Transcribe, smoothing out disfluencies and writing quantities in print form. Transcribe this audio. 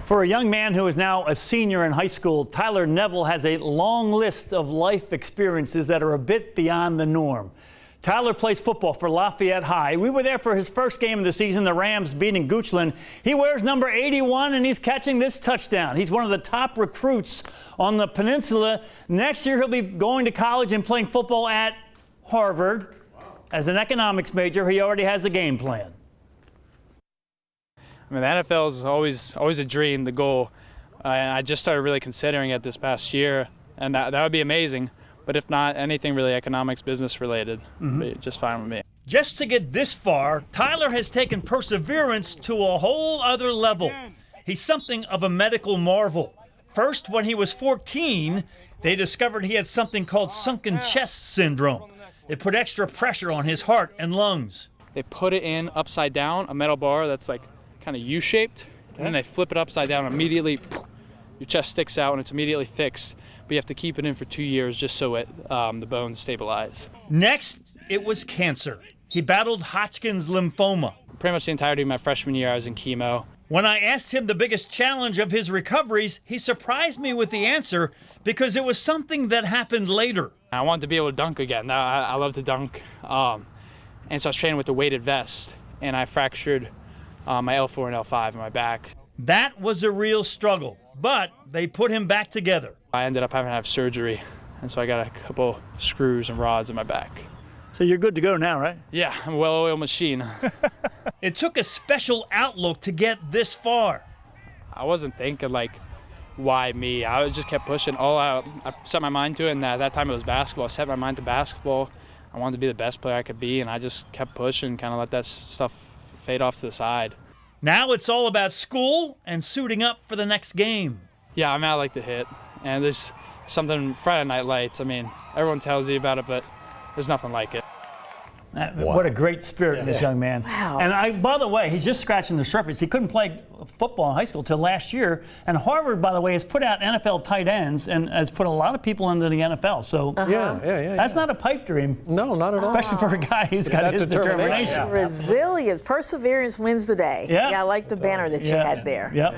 For a young man who is now a senior in high school, Tyler Neville has a long list of life experiences that are a bit beyond the norm. Tyler plays football for Lafayette High. We were there for his first game of the season, the Rams beating Goochland. He wears number 81 and he's catching this touchdown. He's one of the top recruits on the peninsula. Next year he'll be going to college and playing football at Harvard. As an economics major, he already has a game plan. I mean, the NFL is always a dream, the goal. I just started really considering it this past year, and that would be amazing. But if not, anything really economics, business related, be just fine with me. Just to get this far, Tyler has taken perseverance to a whole other level. He's something of a medical marvel. First, when he was 14, they discovered he had something called sunken chest syndrome. It put extra pressure on his heart and lungs. They put it in upside down, a metal bar that's like kind of U-shaped, and then they flip it upside down. Immediately, your chest sticks out and it's immediately fixed. But you have to keep it in for 2 years just so the bones stabilize. Next, it was cancer. He battled Hodgkin's lymphoma. Pretty much the entirety of my freshman year, I was in chemo. When I asked him the biggest challenge of his recoveries, he surprised me with the answer because it was something that happened later. I wanted to be able to dunk again. I love to dunk. And so I was training with the weighted vest, and I fractured my L4 and L5 in my back. That was a real struggle, but they put him back together. I ended up having to have surgery, and so I got a couple screws and rods in my back. So you're good to go now, right? Yeah, I'm a well-oiled machine. It took a special outlook to get this far. I wasn't thinking like, why me? I just kept pushing all out. I set my mind to it, and at that time it was basketball. I set my mind to basketball. I wanted to be the best player I could be, and I just kept pushing, kind of let that stuff fade off to the side. Now it's all about school and suiting up for the next game. Yeah, I like to hit. And there's something, Friday Night Lights, I mean, everyone tells you about it, but there's nothing like it. What a great spirit in this young man. Wow. And by the way, he's just scratching the surface. He couldn't play football in high school till last year. And Harvard, by the way, has put out NFL tight ends and has put a lot of people into the NFL. So that's not a pipe dream. No, not at all. Especially for a guy who's got his determination. Resilience, perseverance wins the day. Yeah. I like the banner that you had there. Yep.